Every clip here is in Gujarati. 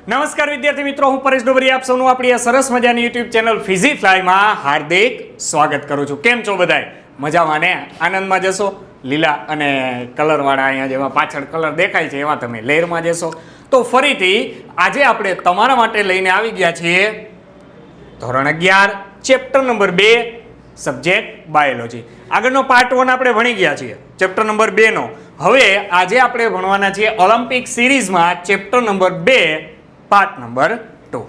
નમસ્કાર વિદ્યાર્થી મિત્રો, હું પરેશ ડોબરી આપ સૌનું આપણી આ સરસ મજાની યુટ્યુબ ચેનલ ફિઝીફ્લાયમાં હાર્દિક સ્વાગત કરું છું. કેમ છો બધાય? મજામાં ને? આનંદમાં જશો? લીલા અને કલરવાળા અહીંયા જેવા પાછળ કલર દેખાય છે એવા તમે લહેરમાં જશો. તો ફરીથી આજે આપણે તમારા માટે લઈને આવી ગયા છીએ ધોરણ 11 ચેપ્ટર નંબર 2 સબ્જેક્ટ બાયોલોજી. આગળનો પાર્ટ 1 આપણે ભણી ગયા છીએ ચેપ્ટર નંબર 2 નો. હવે આજે આપણે ભણવાના છીએ ઓલિમ્પિક સિરીઝમાં chapter number 2 part number 2.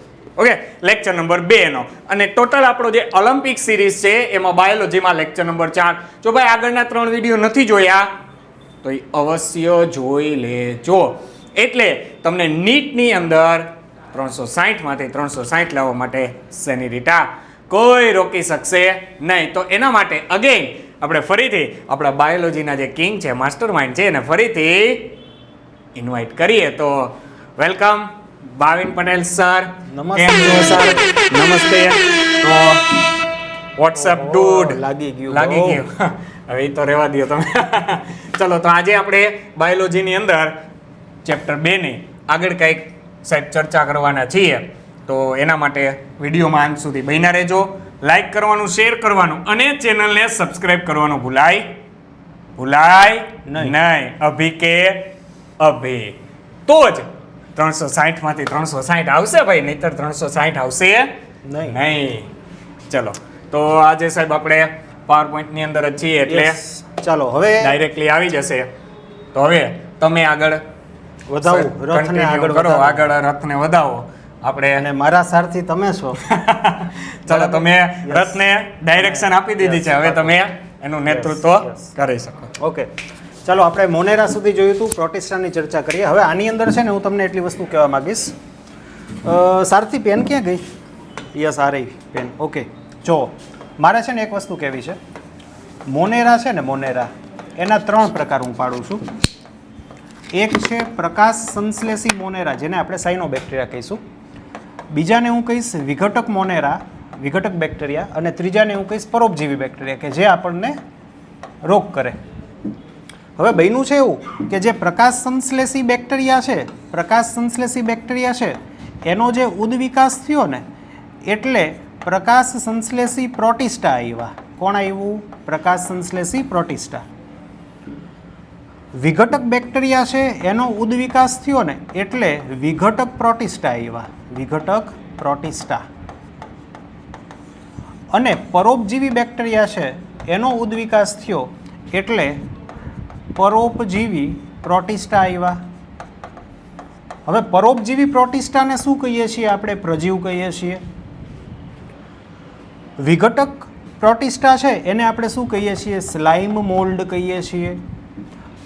Okay, lecture number 2 નો. અને ટોટલ આપણો જે ઓલિમ્પિક સિરીઝ છે એમાં બાયોલોજીમાં લેક્ચર નંબર 4. જો ભાઈ આગળના 3 વિડીયો નથી જોયા તો એ અવશ્ય જોઈ લેજો. એટલે તમને નીટની અંદર 360 માંથી 360 લાવવા માટે સેનિરીટા કોઈ રોકી શકશે નહીં. તો એના માટે અગેન આપણે ફરીથી આપણા બાયોલોજીના જે કિંગ છે, માસ્ટર માઇન્ડ છે, એને ફરીથી ઇન્વાઇટ કરીએ. તો વેલકમ ભાવિન પટેલ સર. નમસ્તે સર. નમસ્તે. તો વોટ્સઅપ ડૂડ લાગી ગયું. હવે એ તો રહેવા દો તમે. ચલો, તો આજે આપણે બાયોલોજીની અંદર ચેપ્ટર 2 ની આગળ કંઈક સાહેબ ચર્ચા કરવાના છીએ. તો એના માટે વિડીયોમાં અંત સુધી બન્યા રહેજો. લાઈક કરવાનું, શેર કરવાનું અને ચેનલને સબસ્ક્રાઇબ કરવાનું ભૂલાય નહીં. અભી કે અભી. તો જ 360 માંથી 360 આવશે ભાઈ, નહીતર 360 આવશે નહીં. ચલો, તો આજે સાહેબ આપણે પાવર પોઈન્ટ ની અંદર જ છીએ એટલે ચાલો હવે ડાયરેક્ટલી આવી જશે. તો હવે તમે આગળ વધાવો, રથને આગળ કરો, વધાવો. આગળ રથને વધાવો. આપણે અને મારા સારથી તમે છો. ચલો, તમે રથને ડાયરેક્શન આપી દીધી છે, હવે તમે એનું નેતૃત્વ કરી શકો. ઓકે, ચાલો આપણે મોનેરા સુધી જોયું હતું, પ્રોટિસ્ટાની ચર્ચા કરીએ. હવે આની અંદર છે ને હું તમને એટલી વસ્તુ કહેવા માંગીશ. સારથી પેન ક્યાં ગઈ? યસ, આ રહી પેન. ઓકે, જો મારે છે ને એક વસ્તુ કહેવી છે. મોનેરા છે ને, મોનેરા એના 3 પ્રકાર હું પાડું છું. એક છે પ્રકાશ સંશ્લેષી મોનેરા, જેને આપણે સાયનોબેક્ટેરિયા કહીશું. બીજાને હું કહીશ વિઘટક મોનેરા, વિઘટક બેક્ટેરિયા. અને ત્રીજાને હું કહીશ પરોપજીવી બેક્ટેરિયા, કે જે આપણને રોગ કરે. હવે બન્યું છે એવું કે જે પ્રકાશ સંશ્લેષી બેક્ટેરિયા છે, પ્રકાશ સંશ્લેષી બેક્ટેરિયા છે એનો જે ઉદ્વિકાસ થયો ને, એટલે પ્રકાશ સંશ્લેષી પ્રોટિસ્ટા આવ્યા. કોણ આવ્યું? પ્રકાશ સંશ્લેષી પ્રોટિસ્ટા. વિઘટક બેક્ટેરિયા છે એનો ઉદ્વિકાસ થયો ને, એટલે વિઘટક પ્રોટિસ્ટા આવ્યા. વિઘટક પ્રોટિસ્ટા. અને પરોપજીવી બેક્ટેરિયા છે એનો ઉદ્વિકાસ થયો એટલે પરોપજીવી પ્રોટિસ્ટા આવ્યા. હવે પરોપજીવી પ્રોટિસ્ટાને શું કહીએ છીએ? આપણે પ્રજીવ કહીએ છીએ. વિઘટક પ્રોટિસ્ટા છે એને આપણે શું કહીએ છીએ? સ્લાઇમ મોલ્ડ કહીએ છીએ.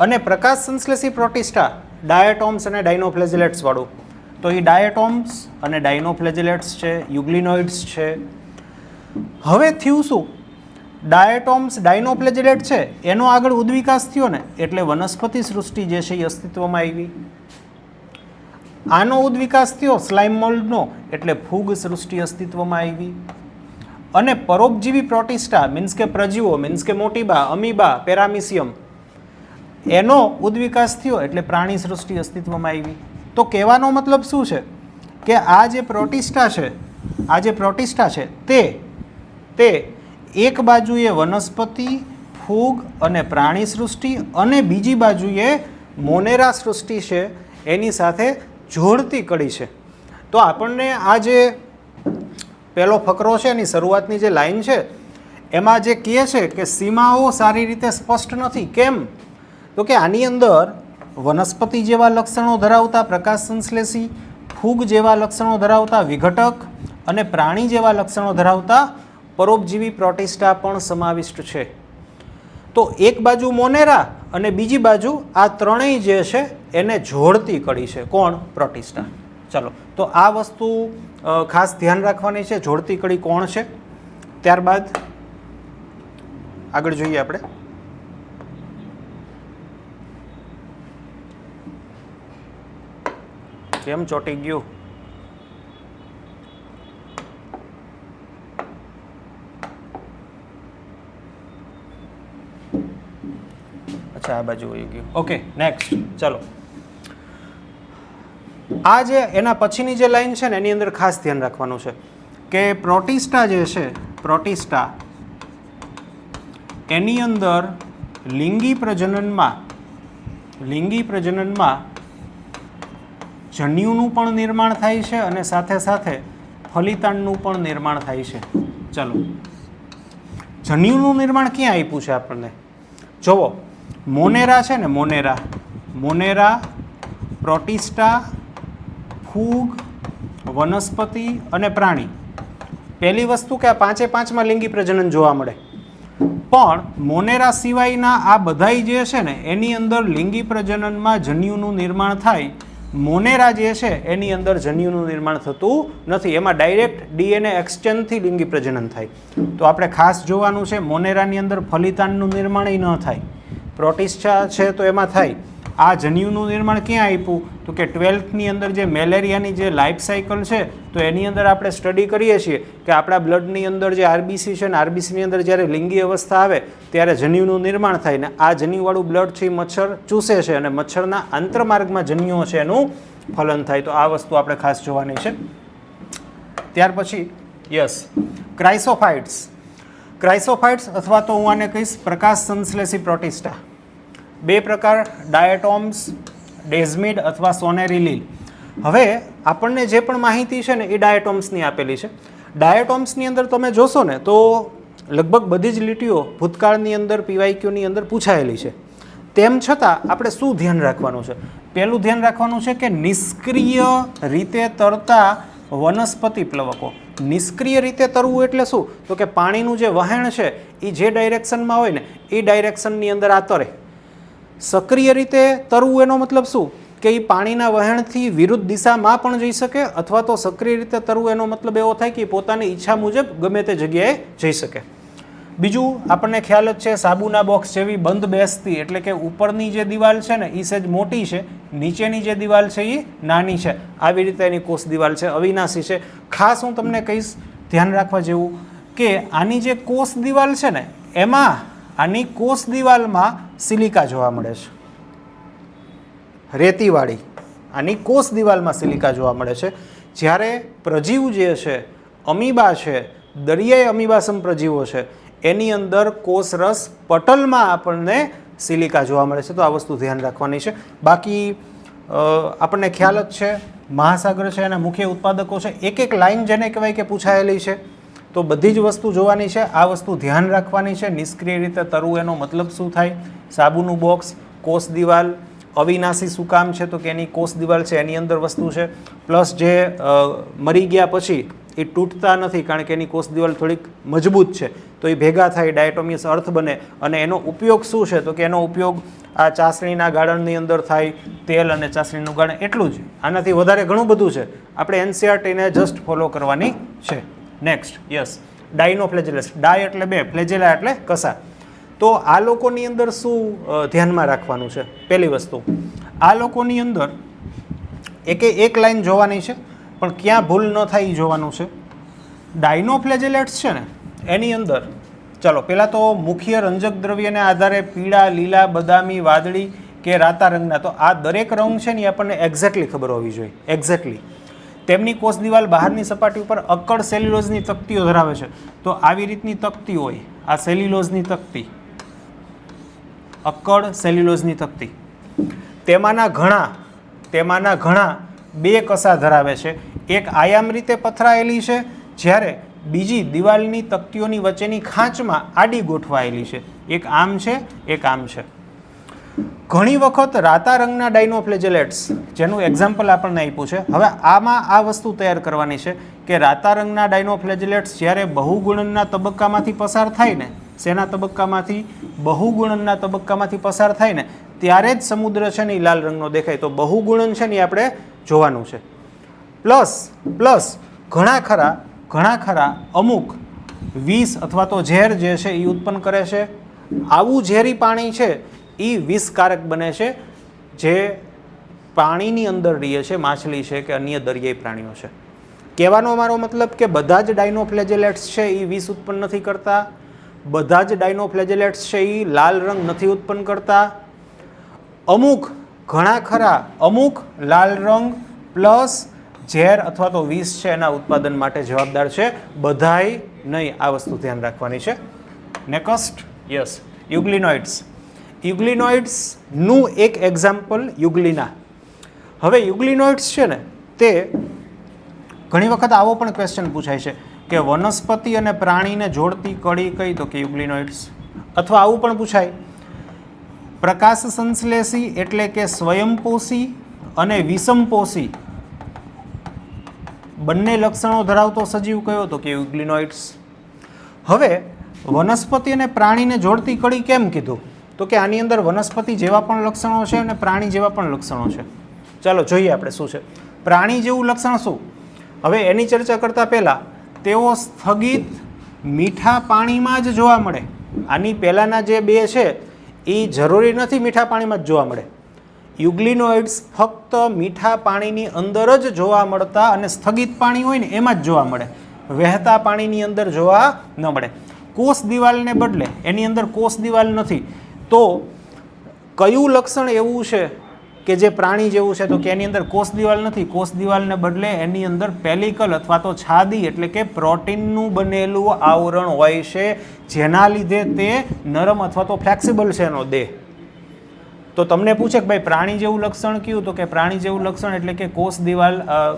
અને પ્રકાશ સંશ્લેષી પ્રોટિસ્ટા ડાયટોમ્સ અને ડાયનોફ્લેજેલેટ્સ વાળું. તો એ ડાયટોમ્સ અને ડાયનોફ્લેજેલેટ્સ છે, યુગ્લિનોઇડ્સ છે. હવે થયું શું? ડાયટોમ્સ, ડાયનોફ્લેજેલેટ છે એનો આગળ ઉદ્વિકાસ થયો ને, એટલે વનસ્પતિ સૃષ્ટિ જે છે એ અસ્તિત્વમાં આવી. આનો ઉદ્વિકાસ થયો સ્લાઇમ મોલ્ડનો, એટલે ફૂગ સૃષ્ટિ અસ્તિત્વમાં આવી. અને પરોપજીવી પ્રોટિસ્ટા મીન્સ કે પ્રજીવો, મીન્સ કે મોટીબા, અમીબા, પેરામિસિયમ, એનો ઉદ્વિકાસ થયો એટલે પ્રાણી સૃષ્ટિ અસ્તિત્વમાં આવી. તો કહેવાનો મતલબ શું છે કે આ જે પ્રોટિસ્ટા છે, આ જે પ્રોટિસ્ટા છે તે એક બાજુએ વનસ્પતિ, ફૂગ અને પ્રાણી સૃષ્ટિ, અને બીજી બાજુએ મોનેરા સૃષ્ટિ છે એની સાથે જોડતી કડી છે. તો આપણને આ જે પહેલો ફકરો છે એની શરૂઆતની જે લાઈન છે એમાં જે કહે છે કે સીમાઓ સારી રીતે સ્પષ્ટ નથી. કેમ? તો કે આની અંદર વનસ્પતિ જેવા લક્ષણો ધરાવતા પ્રકાશ સંશ્લેષી, ફૂગ જેવા લક્ષણો ધરાવતા વિઘટક અને પ્રાણી જેવા લક્ષણો ધરાવતા પરોપજીવી પ્રોટિસ્ટા પણ સમાવિષ્ટ છે. તો એક બાજુ મોનેરા અને બીજી બાજુ આ ત્રણેય જે છે એને જોડતી કડી છે. કોણ? પ્રોટિસ્ટા. ચલો, તો આ વસ્તુ ખાસ ધ્યાન રાખવાની છે. જોડતી કડી કોણ છે? ત્યારબાદ આગળ જોઈએ આપણે. કેમ ચોટી ગયું? અચ્છા, આ બાજુ આવી ગયું. Okay, next. ચલો, આ જે એના પછીની જે લાઈન છે ને એની અંદર ખાસ ધ્યાન રાખવાનું છે કે પ્રોટિસ્ટા જે છે પ્રોટિસ્ટા એની અંદર લિંગી પ્રજનનમાં જન્યુનું પણ નિર્માણ થાય છે અને સાથે સાથે ફલિતાંડનું પણ નિર્માણ થાય છે. ચાલો, જન્યુનું નિર્માણ ક્યાં આપ્યું છે આપણને? જુઓ, મોનેરા છે ને, મોનેરા, પ્રોટિસ્ટા, ફૂગ, વનસ્પતિ અને પ્રાણી. પહેલી વસ્તુ કે આ 5માં લિંગી પ્રજનન જોવા મળે, પણ મોનેરા સિવાયના આ બધાય જે છે ને એની અંદર લિંગી પ્રજનનમાં જન્યુનું નિર્માણ થાય. મોનેરા જે છે એની અંદર જન્યુનું નિર્માણ થતું નથી, એમાં ડાયરેક્ટ DNA એક્સચેન્જથી લિંગી પ્રજનન થાય. તો આપણે ખાસ જોવાનું છે, મોનેરાની અંદર ફલિતાંડનું નિર્માણ ન થાય. પ્રોટિસ્ટા છે તો એમાં થાય. આ જન્યુનું નિર્માણ ક્યાં આપ્યું? તો કે 12થની અંદર જે મેલેરિયાની જે લાઈફ સાયકલ છે તો એની અંદર આપણે સ્ટડી કરીએ છીએ કે આપણા બ્લડની અંદર જે આરબીસી છે ને આરબીસીની અંદર જ્યારે લિંગી અવસ્થા આવે ત્યારે જન્યુનું નિર્માણ થાય ને આ જન્યુવાળું બ્લડ છે મચ્છર ચૂસે છે અને મચ્છરના આંતરમાર્ગમાં જન્યુઓ છે એનું ફલન થાય. તો આ વસ્તુ આપણે ખાસ જોવાની છે. ત્યાર પછી ક્રાઇસોફાઇટ્સ અથવા તો હું આને કહીશ પ્રકાશ સંશ્લેષી પ્રોટિસ્ટા. 2 પ્રકાર, ડાયટોમ્સ, ડેઝમિડ અથવા સોનેરી લીલ. હવે આપણને જે પણ માહિતી છે ને એ ડાયટોમ્સની આપેલી છે. ડાયટોમ્સની અંદર તમે જોશો ને તો લગભગ બધી જ લીટીઓ ભૂતકાળની અંદર PYQની અંદર પૂછાયેલી છે. તેમ છતાં આપણે શું ધ્યાન રાખવાનું છે? પહેલું ધ્યાન રાખવાનું છે કે નિષ્ક્રિય રીતે તરતા વનસ્પતિ પ્લવકો. નિષ્ક્રિય રીતે તરવું એટલે શું? તો કે પાણીનું જે વહેણ છે એ જે ડાયરેક્શનમાં હોય ને એ ડાયરેક્શનની અંદર આ તરે. સક્રિય રીતે તરવું એનો મતલબ શું? કે એ પાણીના વહેણથી વિરુદ્ધ દિશામાં પણ જઈ શકે અથવા તો સક્રિય રીતે તરવું એનો મતલબ એવો થાય કે પોતાની ઈચ્છા મુજબ ગમે તે જગ્યાએ જઈ શકે. બીજું આપણને ખ્યાલ જ છે સાબુના બોક્સ જેવી બંધ બેસતી, એટલે કે ઉપરની જે દિવાલ છે ને એ સહેજ મોટી છે, નીચેની જે દિવાલ છે એ નાની છે. આવી રીતે એની કોષ દિવાલ છે, અવિનાશી છે. ખાસ હું તમને કહીશ ધ્યાન રાખવા જેવું કે આની જે કોષ દિવાલ છે ને એમાં આની કોષ દિવાલમાં સિલિકા જોવા મળે છે, રેતીવાળી. આની કોષ દિવાલમાં સિલિકા જોવા મળે છે. જ્યારે પ્રજીવ જે છે, અમીબા છે, દરિયાઈ અમીબાસમ પ્રજીવો છે એની અંદર કોષરસ પટલમાં આપણને સિલિકા જોવા મળે છે. તો આ વસ્તુ ધ્યાન રાખવાની છે. બાકી આપણને ખ્યાલ જ છે મહાસાગર છે એના મુખ્ય ઉત્પાદકો છે. એક લાઈન જેને કહેવાય કે પૂછાયેલી છે તો બધી જ વસ્તુ જોવાની છે. આ વસ્તુ ધ્યાન રાખવાની છે. નિષ્ક્રિય રીતે તરવું એનો મતલબ શું થાય? સાબુનું બોક્સ, કોષ દિવાલ, અવિનાશી શું કામ છે? તો કે એની કોષ દિવાલ છે એની અંદર વસ્તુ છે. પ્લસ જે મરી ગયા પછી એ તૂટતા નથી કારણ કે એની કોષ દિવાલ થોડીક મજબૂત છે તો એ ભેગા થાય, ડાયટોમિયસ અર્થ બને. અને એનો ઉપયોગ શું છે? તો કે એનો ઉપયોગ આ ચાસણીના ગાળણની અંદર થાય, તેલ અને ચાસણીનું ગાળણ, એટલું જ. આનાથી વધારે ઘણું બધું છે. આપણે NCERTને જસ્ટ ફોલો કરવાની છે. નેક્સ્ટ ડાયનોફ્લેજેલસ. ડાય એટલે 2, ફ્લેજેલા એટલે કસા. તો આ લોકોની અંદર શું ધ્યાનમાં રાખવાનું છે? પહેલી વસ્તુ, આ લોકોની અંદર એક લાઈન જોવાની છે પણ ક્યાં ભૂલ ન થાય એ જોવાનું છે. ડાયનોફ્લેજેલેટ્સ છે ને એની અંદર ચાલો પહેલાં તો મુખ્ય રંજક દ્રવ્યને આધારે પીળા, લીલા, બદામી, વાદળી કે રાતા રંગના, તો આ દરેક રંગ છે ને એ આપણને એક્ઝેક્ટલી ખબર હોવી જોઈએ. એક્ઝેક્ટલી તેમની કોષ દિવાલ બહારની સપાટી ઉપર અક્કડ સેલ્યુલોઝની તકતીઓ ધરાવે છે. તો આવી રીતની તકતી હોય, આ સેલ્યુલોઝની તકતી, અક્કડ સેલ્યુલોઝની તકતી. તેમાંના ઘણા 2 કસા ધરાવે છે. એક આયામ રીતે પથરાયેલી છે જ્યારે બીજી દિવાલની તકતીઓની વચ્ચેની ખાંચમાં આડી ગોઠવાયેલી છે. એક આમ છે, એક આમ છે. ઘણી વખત રાતા રંગના ડાયનોફ્લેજેલેટ્સ જેનું એક્ઝામ્પલ આપણને આપ્યું છે. હવે આમાં આ વસ્તુ તૈયાર કરવાની છે કે રાતા રંગના ડાયનોફ્લેજેલેટ્સ જ્યારે બહુગુણનના તબક્કામાંથી પસાર થાય ને, શેના તબક્કામાંથી? બહુગુણનના તબક્કામાંથી પસાર થાય ને ત્યારે જ સમુદ્ર છે ને એ લાલ રંગનો દેખાય. તો બહુગુણન છે ને એ આપણે જોવાનું છે. પ્લસ ઘણા ખરા અમુક વિષ અથવા તો ઝેર જે છે એ ઉત્પન્ન કરે છે. આવું ઝેરી પાણી છે એ વિષકારક બને છે જે પાણીની અંદર રહે છે, માછલી છે કે અન્ય દરિયાઈ પ્રાણીઓ છે. કહેવાનો મારો મતલબ કે બધા જ ડાયનોફ્લેજેલેટ્સ છે એ વિષ ઉત્પન્ન નથી કરતા, બધા જ ડાયનોફ્લેજેલેટ્સ છે એ લાલ રંગ નથી ઉત્પન્ન કરતા. અમુક લાલ રંગ પ્લસ ઝેર અથવા તો વિષ છે એના ઉત્પાદન માટે જવાબદાર છે. બધાય નહીં, આ વસ્તુ ધ્યાન રાખવાની છે. Next, yes, યુગ્લિનોઇડ્સ. યુગ્લિનોઇડ્સનું એક એક્ઝામ્પલ યુગ્લિના. હવે યુગ્લિનોઇડ્સ છે ને તે ઘણી વખત આવો પણ ક્વેશ્ચન પૂછાય છે કે વનસ્પતિ અને પ્રાણીને જોડતી કડી કઈ, તો કે યુગ્લિનોઇડ્સ. અથવા આવું પણ પૂછાય પ્રકાશ સંશ્લેષી એટલે કે સ્વયંપોષી અને વિષમપોષી બંને લક્ષણો ધરાવતો સજીવ કયો, તો કે યુગ્લિનોઇડ્સ. હવે વનસ્પતિ અને પ્રાણીને જોડતી કડી કેમ કીધું, તો કે આની અંદર વનસ્પતિ જેવા પણ લક્ષણો છે અને પ્રાણી જેવા પણ લક્ષણો છે. ચાલો જોઈએ આપણે શું છે પ્રાણી જેવું લક્ષણ. શું? હવે એની ચર્ચા કરતાં પહેલાં તેઓ સ્થગિત મીઠા પાણીમાં જ જોવા મળે. આની પહેલાંના જે બે છે એ જરૂરી નથી મીઠા પાણીમાં જ જોવા મળે. યુગ્લિનોઇડ્સ ફક્ત મીઠા પાણીની અંદર જ જોવા મળતા અને સ્થગિત પાણી હોય ને એમાં જ જોવા મળે, વહેતા પાણીની અંદર જોવા ન મળે. કોષ દિવાલને બદલે એની અંદર કોષ દિવાલ નથી. તો કયું લક્ષણ એવું છે કે જે પ્રાણી જેવું છે, તો કે એની અંદર કોષ દિવાલ નથી. કોષ દિવાલને બદલે એની અંદર પેલિકલ અથવા તો છાદી એટલે કે પ્રોટીનનું બનેલું આવરણ હોય છે, જેના લીધે તે નરમ અથવા તો ફ્લેક્સિબલ છે એનો દેહ. તો તમને પૂછે કે ભાઈ પ્રાણી જેવું લક્ષણ કયું, તો કે પ્રાણી જેવું લક્ષણ એટલે કે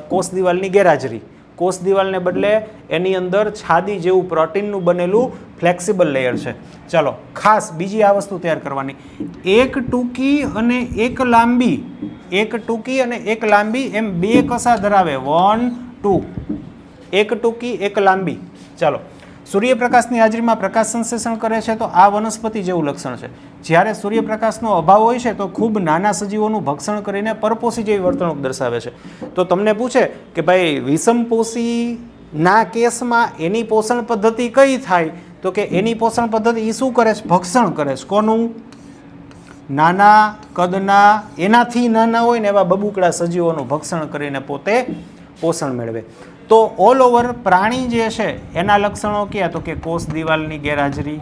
કોષ દિવાલની ગેરહાજરી. કોષ દિવાલને બદલે એની અંદર છાદી જેવું પ્રોટીનનું બનેલું ફ્લેક્સિબલ લેયર છે. ચાલો ખાસ બીજી આ વસ્તુ તૈયાર કરવાની, એક ટૂંકી અને એક લાંબી, એક ટૂંકી અને એક લાંબી એમ બે કસા ધરાવે. 1 2, એક ટૂંકી એક લાંબી. ચાલો, સૂર્યપ્રકાશની હાજરીમાં પ્રકાશ સંશ્લેષણ કરે છે તો આ વનસ્પતિ જેવું લક્ષણ છે. જ્યારે સૂર્યપ્રકાશનો અભાવ હોય છે તો ખૂબ નાના સજીવોનું ભક્ષણ કરીને પરપોષી જેવી વર્તણૂક દર્શાવે છે. તો તમને પૂછે કે ભાઈ વિષમપોષીના કેસમાં એની પોષણ પદ્ધતિ કઈ થાય, તો કે એની પોષણ પદ્ધતિ એ શું કરે છે, ભક્ષણ કરે છે. કોનું? નાના કદના, એનાથી નાના હોય ને એવા બબુકડા સજીવોનું ભક્ષણ કરીને પોતે પોષણ મેળવે. તો ઓલ ઓવર પ્રાણી જે છે એના લક્ષણો કયા, તો કે કોષ દિવાલની ગેરહાજરી,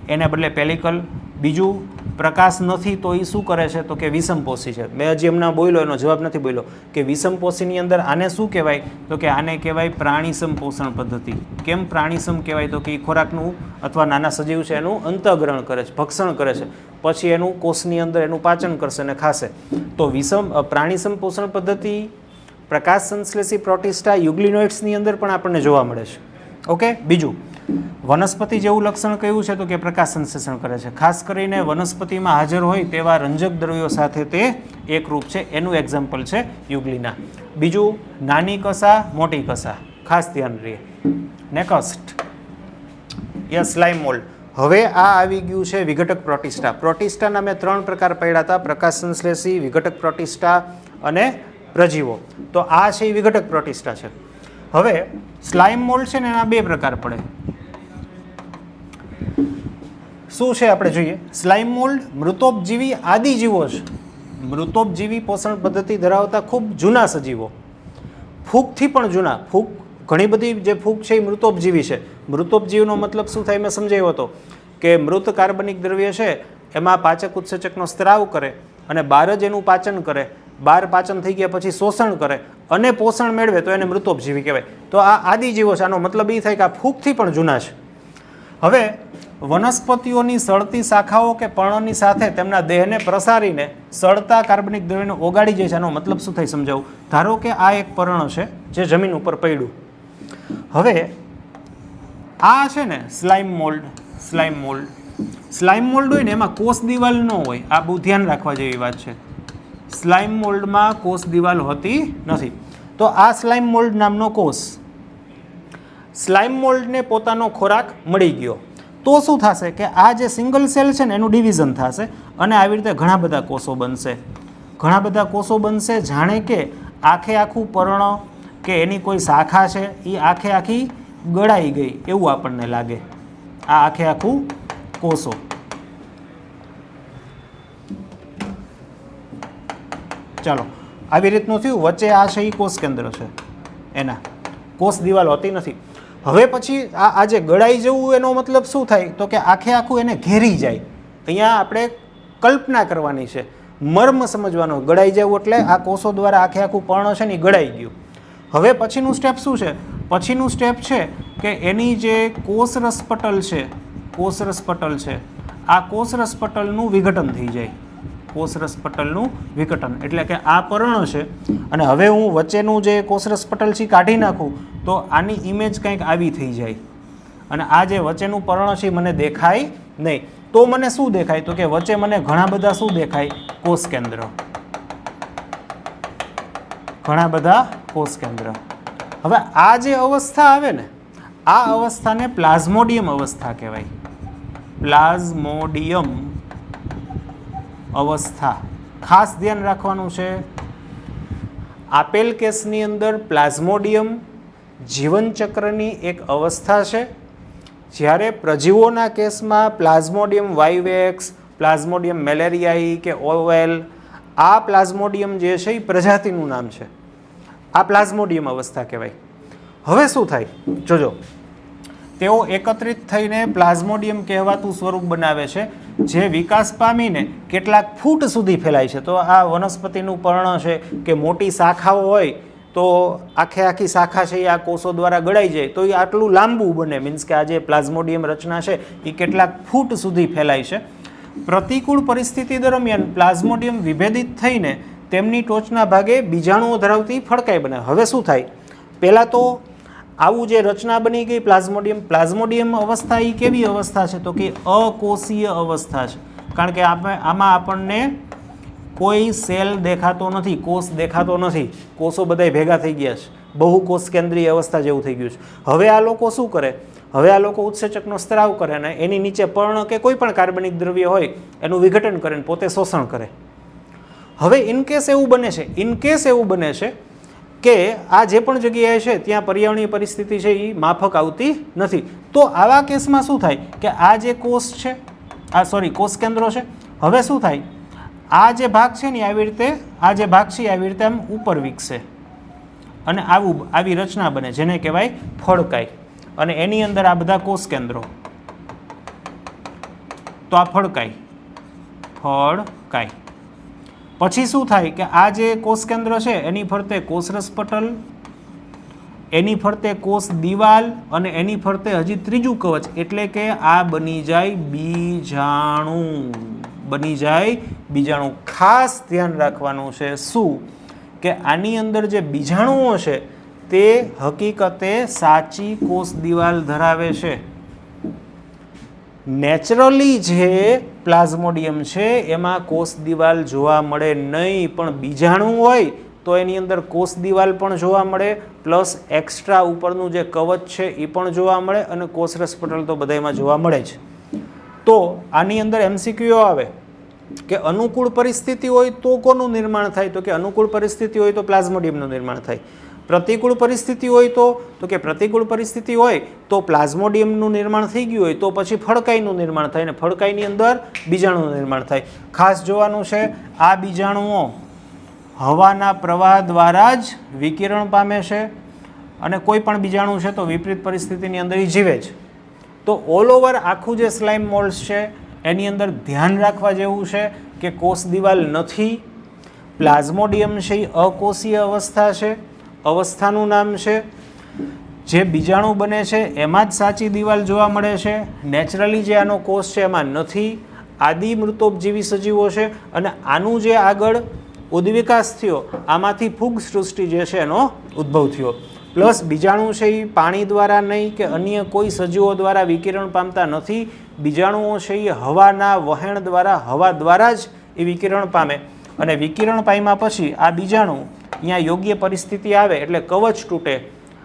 એને બદલે પેલિકલ. બીજું, પ્રકાશ નથી તો એ શું કરે છે, તો કે વિષમપોષી છે. મેં હજી હમણાં બોલ્યો એનો જવાબ નથી બોલ્યો કે વિષમપોષીની અંદર આને શું કહેવાય, તો કે આને કહેવાય પ્રાણીસમ પોષણ પદ્ધતિ. કેમ પ્રાણીસમ કહેવાય, તો કે એ ખોરાકનું અથવા નાના સજીવ છે એનું અંતઃગ્રહણ કરે છે, ભક્ષણ કરે છે, પછી એનું કોષની અંદર એનું પાચન કરશે અને ખાશે. તો પ્રાણીસમ પોષણ પદ્ધતિ પ્રકાશ સંશ્લેષી પ્રોટિસ્ટા યુગ્લિનોઇડ્સની અંદર પણ આપણને જોવા મળે છે. ઓકે. બીજું, વનસ્પતિ જેવું લક્ષણ કયું છે, તો કે પ્રકાશ સંશ્લેષણ કરે છે. ખાસ કરીને વનસ્પતિમાં હાજર હોય તેવા રંજક દ્રવ્યો સાથે તે એકરૂપ છે. એનું એક્ઝામ્પલ છે યુગ્લિના. બીજું, નાની કસા મોટી કસા, ખાસ ધ્યાન રહે. Next, yes, slime mould. હવે આ આવી ગયું છે વિઘટક પ્રોટિસ્ટા. પ્રોટિસ્ટાના મેં 3 પ્રકાર પડ્યા હતા, પ્રકાશ સંશ્લેષી, વિઘટક પ્રોટિસ્ટા અને પ્રજીવો. તો આ છે એ વિઘટક પ્રોટિસ્ટા છે. હવે સ્લાઇમ મોલ્ડ છે ને એના 2 પ્રકાર પડે. શું છે આપણે જોઈએ. સ્લાઇમ મોલ્ડ મૃતોપજીવી આદિજીવો છે. મૃતોપજીવી પોષણ પદ્ધતિ ધરાવતા ખૂબ જૂના સજીવો, ફૂગથી પણ જૂના. ફૂગ ઘણી બધી જે ફૂગ છે એ મૃતોપજીવી છે. મૃતોપજીવીનો મતલબ શું થાય મેં સમજાવ્યો હતો કે મૃત કાર્બનિક દ્રવ્ય છે એમાં પાચક ઉત્સેચકનો સ્ત્રાવ કરે અને બહાર જ એનું પાચન કરે. બહાર પાચન થઈ ગયા પછી શોષણ કરે અને પોષણ મેળવે તો એને મૃતોપજીવી કહેવાય. તો આ આદિજીવો છે. આનો મતલબ એ થાય કે આ ફૂગથી પણ જૂના છે. હવે વનસ્પતિઓની સળતી શાખાઓ કે પર્ણોની સાથે તેમના દેહને પ્રસારીને સળતા કાર્બનિક દ્રવ્યને ઓગાળી જાય છે. આનો મતલબ શું થાય સમજાવું. ધારો કે આ એક પર્ણ છે જે જમીન ઉપર પડ્યું. હવે આ છે ને સ્લાઇમ મોલ્ડ. સ્લાઇમ મોલ્ડ હોય ને એમાં કોષ દિવાલ ન હોય. આ બહુ ધ્યાન રાખવા જેવી વાત છે. સ્લાઇમ મોલ્ડમાં કોષ દિવાલ હોતી નથી. તો આ સ્લાઇમ મોલ્ડ નામનો કોષ, સ્લાઇમ મોલ્ડને પોતાનો ખોરાક મળી ગયો તો શું થશે કે આ જે સિંગલ સેલ છે ને એનું ડિવિઝન થશે અને આવી રીતે ઘણા બધા કોષો બનશે. ઘણા બધા કોષો બનશે, જાણે કે આખે આખું પર્ણ કે એની કોઈ શાખા છે એ આખે આખી ગળાઈ ગઈ એવું આપણને લાગે. આ આખે આખું કોષો. ચાલો, આવી રીતનું થયું. વચ્ચે આ છે એ કોષ કેન્દ્ર છે, એના કોષ દિવાલ હોતી નથી. હવે પછી આ જે ગળાઈ જવું એનો મતલબ શું થાય, તો કે આખે આખું એને ઘેરી જાય. અહીંયા આપણે કલ્પના કરવાની છે. મર્મ સમજવાનો. ગળાઈ જવું એટલે આ કોષો દ્વારા આખે આખું પર્ણ છે ને એ ગળાઈ ગયું. હવે પછીનું સ્ટેપ શું છે? પછીનું સ્ટેપ છે કે એની જે કોષરસપટલ છે, કોષરસપટલ છે, આ કોષરસપટલનું વિઘટન થઈ જાય. કોષરસપટલનું વિઘટન એટલે કે આ પર્ણ છે અને હવે હું વચ્ચેનું જે કોષરસપટલ છે કાઢી નાખું તો આની ઇમેજ કંઈક આવી થઈ જાય અને આ જે વચ્ચેનું પર્ણ છે મને દેખાય નહીં. તો મને શું દેખાય? તો કે વચ્ચે મને ઘણા બધા શું દેખાય? કોષ કેન્દ્ર. ઘણા બધા કોષ કેન્દ્ર. હવે આ જે અવસ્થા આવે ને, આ અવસ્થાને પ્લાઝ્મોડિયમ અવસ્થા કહેવાય. પ્લાઝ્મોડિયમ અવસ્થા. ખાસ ધ્યાન રાખવાનું છે, આપેલ કેસની અંદર પ્લાઝ્મોડિયમ જીવનચક્રની એક અવસ્થા છે. જ્યારે પ્રજીવોના કેસમાં પ્લાઝ્મોડિયમ વાઇવેક્સ, પ્લાઝ્મોડિયમ મેલેરિયાઈ કે ઓવેલ, આ પ્લાઝ્મોડિયમ જે છે એ પ્રજાતિનું નામ છે. આ પ્લાઝ્મોડિયમ અવસ્થા કહેવાય. હવે શું થાય જોજો, તેઓ એકત્રિત થઈને પ્લાઝ્મોડિયમ કહેવાતું સ્વરૂપ બનાવે છે જે વિકાસ પામીને કેટલાક ફૂટ સુધી ફેલાય છે. તો આ વનસ્પતિનું પર્ણ છે કે મોટી શાખાઓ હોય તો આખે આખી શાખા છે એ આ કોષો દ્વારા ગળાઈ જાય તો એ આટલું લાંબુ બને. મીન્સ કે આ જે પ્લાઝ્મોડિયમ રચના છે એ કેટલાક ફૂટ સુધી ફેલાય છે. પ્રતિકૂળ પરિસ્થિતિ દરમિયાન પ્લાઝ્મોડિયમ વિભેદિત થઈને તેમની ટોચના ભાગે બીજાણુઓ ધરાવતી ફડકાઈ બને. હવે શું થાય? પહેલાં તો આવું જે રચના બની ગઈ પ્લાઝ્મોડિયમ, પ્લાઝ્મોડિયમ અવસ્થા એ કેવી અવસ્થા છે? તો કે અકોષીય અવસ્થા છે. કારણ કે આમાં આપણને કોઈ સેલ દેખાતો નથી, કોષ દેખાતો નથી, કોષો બધાય ભેગા થઈ ગયા છે, બહુ કોષ કેન્દ્રીય અવસ્થા જેવું થઈ ગયું છે. હવે આ લોકો શું કરે? હવે આ લોકો ઉત્સેચકનો સ્ત્રાવ કરે અને એની નીચે પર્ણ કે કોઈ પણ કાર્બનિક દ્રવ્ય હોય એનું વિઘટન કરે ને પોતે શોષણ કરે. હવે ઇનકેસ એવું બને છે કે આ જે પણ જગ્યાએ છે ત્યાં પર્યાવરણીય પરિસ્થિતિ છે એ માફક આવતી નથી. તો આવા કેસમાં શું થાય કે આ જે કોષ છે, કોષ કેન્દ્રો છે, હવે શું થાય? આ જે ભાગ છે ને આવી રીતે, આ જે ભાગ છે આવી રીતે આમ ઉપર વિકસે અને આવી રચના બને જેને કહેવાય ફડકાઈ. અને એની અંદર આ બધા કોષ કેન્દ્રો, તો આ ફડકાઈ. પછી શું થાય કે આ જે કોષ કેન્દ્ર છે એની ફરતે કોષરસપટલ, એની ફરતે કોષ દિવાલ અને એની ફરતે હજી ત્રીજું કવચ એટલે કે આ બની જાય બીજાણુ. ખાસ ધ્યાન રાખવાનું છે શું? કે આની અંદર જે બીજાણુઓ છે તે હકીકતે સાચી કોષ દિવાલ ધરાવે છે. નેચરલી જે પ્લાઝ્મોડિયમ છે એમાં કોષ દિવાલ જોવા મળે નહીં, પણ બીજાણુ હોય તો એની અંદર કોષ દિવાલ પણ જોવા મળે, પ્લસ એક્સ્ટ્રા ઉપરનું જે કવચ છે એ પણ જોવા મળે અને કોષરસપટલ તો બધામાં જોવા મળે જ. તો આની અંદર એમસીક્યુ આવે કે અનુકૂળ પરિસ્થિતિ હોય તો કોનું નિર્માણ થાય? તો કે અનુકૂળ પરિસ્થિતિ હોય તો પ્લાઝ્મોડિયમનું નિર્માણ થાય. પ્રતિકૂળ પરિસ્થિતિ હોય તો કે પ્રતિકૂળ પરિસ્થિતિ હોય તો પ્લાઝ્મોડિયમનું નિર્માણ થઈ ગયું હોય તો પછી ફડકાઈનું નિર્માણ થાય અને ફડકાઈની અંદર બીજાણુનું નિર્માણ થાય. ખાસ જોવાનું છે, આ બીજાણુઓ હવાના પ્રવાહ દ્વારા જ વિકિરણ પામે છે અને કોઈ પણ બીજાણુ છે તો વિપરીત પરિસ્થિતિની અંદર જીવે છે. તો ઓલ ઓવર આખું જે સ્લાઇમ મોલ્ડ્સ છે એની અંદર ધ્યાન રાખવા જેવું છે કે કોષ દિવાલ નથી. પ્લાઝ્મોડિયમ છે એ અકોષીય અવસ્થા છે, અવસ્થાનું નામ છે. જે બીજાણુ બને છે એમાં જ સાચી દિવાલ જોવા મળે છે. નેચરલી જે આનો કોષ છે એમાં નથી. આદિ મૃતોપજીવી સજીવો છે અને આનું જે આગળ ઉદ્વિકાસ થયો આમાંથી ફૂગ સૃષ્ટિ જે છે એનો ઉદ્ભવ થયો. પ્લસ બીજાણુ છે એ પાણી દ્વારા નહીં કે અન્ય કોઈ સજીવો દ્વારા વિકિરણ પામતા નથી. બીજાણુઓ છે એ હવાના વહેણ દ્વારા, હવા દ્વારા જ એ વિકિરણ પામે અને વિકિરણ પામ્યા પછી આ બીજાણુ અહીંયા યોગ્ય પરિસ્થિતિ આવે એટલે કવચ તૂટે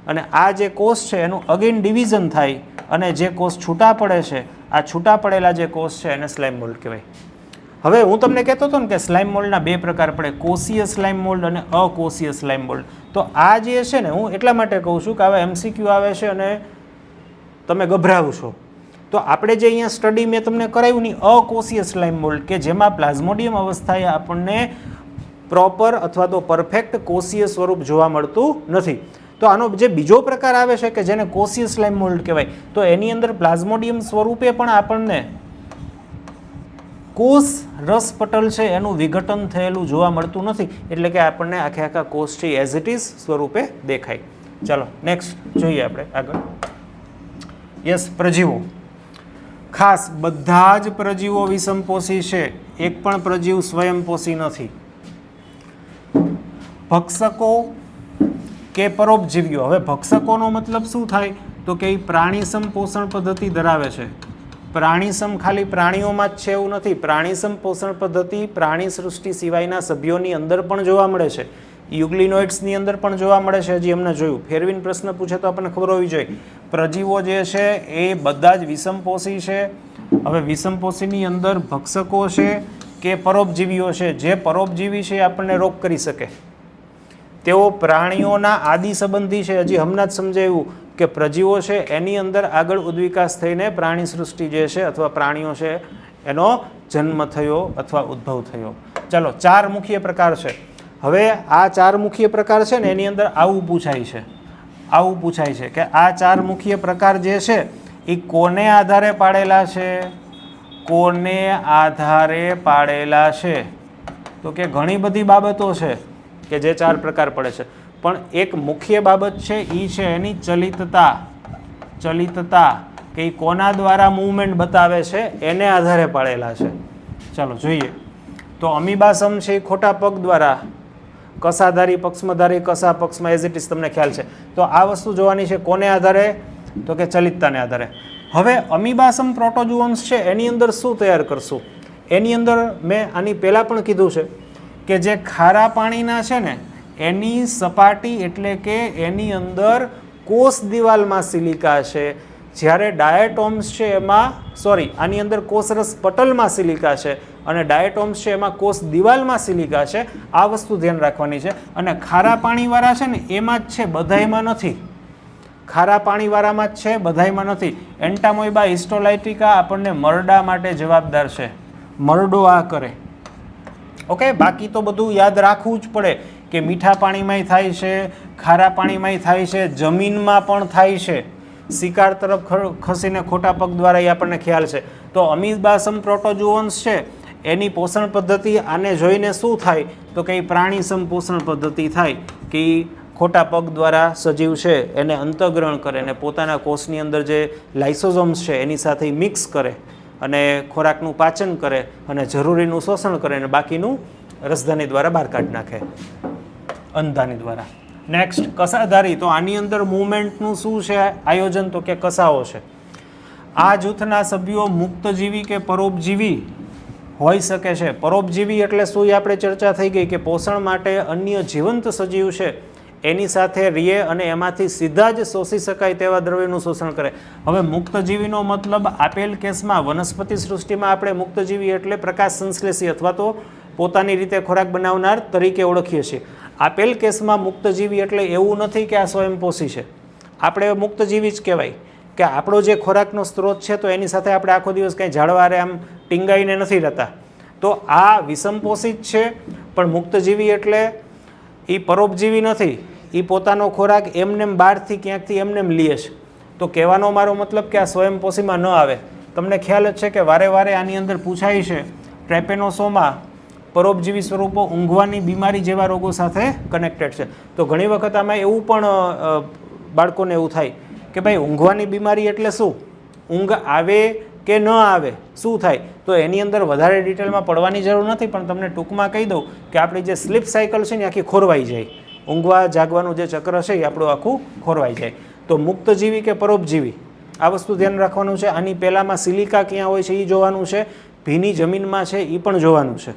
અને આ જે કોષ છે એનું અગેન ડિવિઝન થાય અને જે કોષ છૂટા પડે છે, આ છૂટા પડેલા જે કોષ છે એને સ્લાઇમ મોલ્ડ કહેવાય. હવે હું તમને કહેતો હતો ને કે સ્લાઇમ મોલ્ડના બે પ્રકાર પડે, કોષીય સ્લાઇમ મોલ્ડ અને અકોષીય સ્લાઇમ મોલ્ડ. તો આ જે છે ને હું એટલા માટે કહું છું કે આવા એમસીક્યુ આવે છે અને તમે ગભરાવશો. તો આપણે જે અહીંયા સ્ટડી મેં તમને કરાવ્યું ની અકોષીય સ્લાઇમ મોલ્ડ કે જેમાં પ્લાઝ્મોડિયમ અવસ્થાએ આપણને પ્રોપર અથવા તો પરફેક્ટ કોષીય સ્વરૂપ જોવા મળતું નથી. તો આનો જે બીજો પ્રકાર આવે છે કે જેને કોષીય સ્લાઇમ મોલ્ડ કહેવાય, તો એની અંદર પ્લાઝ્મોડિયમ સ્વરૂપે પણ આપણને કોષ રસ પટલ છે એનું વિઘટન થયેલું જોવા મળતું નથી, એટલે કે આપણને આખે આખા કોષ છે એઝ ઇટ ઇઝ સ્વરૂપે દેખાય. ચાલો નેક્સ્ટ જોઈએ આપણે આગળ. યસ, પ્રજીવો. ખાસ બધા જ પ્રજીવો વિષમપોષી છે, એક પણ પ્રજીવ સ્વયંપોષી નથી. ભક્ષકો કે પરોપજીવીઓ. હવે ભક્ષકોનો મતલબ શું થાય તો કે એ પ્રાણીસમ પોષણ પદ્ધતિ ધરાવે છે. પ્રાણીસમ ખાલી પ્રાણીઓમાં જ છે એવું નથી. પ્રાણીસમ પોષણ પદ્ધતિ પ્રાણી સૃષ્ટિ સિવાયના સભ્યોની અંદર પણ જોવા મળે છે. યુગ્લિનોઇડ્સની અંદર પણ જોવા મળે છે. હજી એમને જોયું. ફેરવીન પ્રશ્ન પૂછે તો આપણને ખબર હોવી જોઈએ. પ્રજીવો જે છે એ બધા જ વિષમપોષી છે. હવે વિષમપોષીની અંદર ભક્ષકો છે કે પરોપજીવીઓ છે. જે પરોપજીવી છે એ આપણને રોગ કરી શકે. તેઓ પ્રાણીઓના આદિ સંબંધી છે. હજી હમણાં જ સમજાવ્યું કે પ્રજીવો છે એની અંદર આગળ ઉદ્વિકાસ થઈને પ્રાણી સૃષ્ટિ જે છે અથવા પ્રાણીઓ છે એનો જન્મ થયો અથવા ઉદ્ભવ થયો. ચાલો, 4 મુખ્ય પ્રકાર છે. હવે આ 4 મુખ્ય પ્રકાર છે ને એની અંદર આવું પૂછાય છે કે આ 4 મુખ્ય પ્રકાર જે છે એ કોને આધારે પાડેલા છે? કોને આધારે પાડેલા છે? તો કે ઘણી બધી બાબતો છે કે જે 4 પ્રકાર પડે છે, પણ એક મુખ્ય બાબત છે એ છે એની ચલિતતા કે એ કોના દ્વારા મૂવમેન્ટ બતાવે છે એને આધારે પાડેલા છે. ચાલો જોઈએ. તો અમીબાસમ છે એ ખોટા પગ દ્વારા, કસાધારી પક્ષમધારી કસા પક્ષમાં એઝ ઇટ ઇઝ તમને ખ્યાલ છે. તો આ વસ્તુ જોવાની છે કોને આધારે તો કે ચલિતતાને આધારે. હવે અમીબાસમ પ્રોટોજુઅન્સ છે એની અંદર શું તૈયાર કરશું? એની અંદર મેં આની પહેલાં પણ કીધું છે કે જે ખારા પાણીના છે ને એની સપાટી એટલે કે એની અંદર કોષ દિવાલમાં સિલિકા છે, જ્યારે ડાયટોમ્સ છે એમાં આની અંદર કોષરસ પટલમાં સિલિકા છે અને ડાયટોમ્સ છે એમાં કોષ દિવાલમાં સિલિકા છે. આ વસ્તુ ધ્યાન રાખવાની છે. અને ખારા પાણીવાળા છે ને એમાં જ છે, બધાયમાં નથી. ખારા પાણીવાળામાં જ છે, બધાયમાં નથી. એન્ટામોઇબા હિસ્ટોલાઇટિકા આપણને મરડા માટે જવાબદાર છે. મરડો આ કરે. ઓકે, બાકી તો બધું યાદ રાખવું જ પડે કે મીઠા પાણીમાંય થાય છે, ખારા પાણીમાંય થાય છે, જમીનમાં પણ થાય છે. શિકાર તરફ ખસીને ખોટા પગ દ્વારા એ આપણને ખ્યાલ છે. તો અમીબાસમ પ્રોટોજુઅન્સ છે એની પોષણ પદ્ધતિ આને જોઈને શું થાય તો કે પ્રાણીસમ પોષણ પદ્ધતિ થાય કે ખોટા પગ દ્વારા સજીવ છે એને અંતઃગ્રહણ કરે અને પોતાના કોષની અંદર જે લાઇસોઝોમ્સ છે એની સાથે મિક્સ કરે અને ખોરાકનું પાચન કરે અને જરૂરીનું શોષણ કરે અને બાકીનું રસધાની દ્વારા બહાર કાઢી નાખે, અન્નધાની દ્વારા. નેક્સ્ટ, કસાધારી. તો આની અંદર મૂવમેન્ટનું શું છે આયોજન તો કે કસાઓ છે. આ જૂથના સભ્યો મુક્તજીવી કે પરોપજીવી હોઈ શકે છે. પરોપજીવી એટલે શું એ આપણે ચર્ચા થઈ ગઈ કે પોષણ માટે અન્ય જીવંત સજીવ છે એની સાથે રીએ અને એમાંથી સીધા જ શોષી શકાય તેવા દ્રવ્યનું શોષણ કરે. હવે મુક્તજીવીનો મતલબ આપેલ કેસમાં વનસ્પતિ સૃષ્ટિમાં આપણે મુક્તજીવી એટલે પ્રકાશ સંશ્લેષી અથવા તો પોતાની રીતે ખોરાક બનાવનાર તરીકે ઓળખીએ છીએ. આપેલ કેસમાં મુક્તજીવી એટલે એવું નથી કે આ સ્વયંપોષી છે. આપણે મુક્તજીવી જ કહેવાય કે આપણો જે ખોરાકનો સ્ત્રોત છે તો એની સાથે આપણે આખો દિવસ કંઈ ઝાડવારે આમ ટીંગાઈને નથી રહેતા. તો આ વિષમપોષી જ છે, પણ મુક્તજીવી એટલે એ પરોપજીવી નથી. એ પોતાનો ખોરાક એમનેમ બહારથી ક્યાંકથી એમનેમ લે છે. તો કહેવાનો મારો મતલબ કે આ સ્વયંપોષીમાં ન આવે. તમને ખ્યાલ જ છે કે વારે વારે આની અંદર પૂછાય છે ટ્રેપેનોસોમા પરોપજીવી સ્વરૂપો ઊંઘવાની બીમારી જેવા રોગો સાથે કનેક્ટેડ છે. તો ઘણી વખત આમાં એવું પણ બાળકોને એવું થાય કે ભાઈ ઊંઘવાની બીમારી એટલે શું? ઊંઘ આવે કે ન આવે શું થાય? તો એની અંદર વધારે ડિટેલમાં પડવાની જરૂર નથી, પણ તમને ટૂંકમાં કહી દઉં કે આપણી જે સ્લીપ સાયકલ છે ને આખી ખોરવાઈ જાય. ઊંઘવા જાગવાનું જે ચક્ર છે એ આપણું આખું ખોરવાઈ જાય. તો મુક્તજીવી કે પરોપજીવી આ વસ્તુ ધ્યાન રાખવાનું છે. આની પહેલાંમાં સિલિકા ક્યાં હોય છે એ જોવાનું છે, ભીની જમીનમાં છે એ પણ જોવાનું છે.